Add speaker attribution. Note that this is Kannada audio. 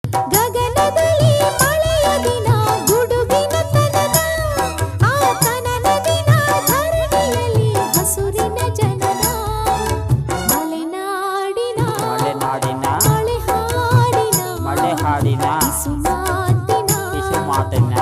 Speaker 1: ಗಗನದಲ್ಲಿ ಮಳೆಯ ದಿನ ಗುಡುಗಿನ ತನನ ಆ ತನನ ದಿನ ಧರಣಿಯಲ್ಲಿ ಹಸುರಿನ ಜನನ ಮಲೆನಾಡಿನ ಮಳೆ ಹಾಡಿನ
Speaker 2: ಮಳೆ ಹಾಡಿನ
Speaker 1: ಸುಮಾತಿನ
Speaker 2: ಮಾತಿನ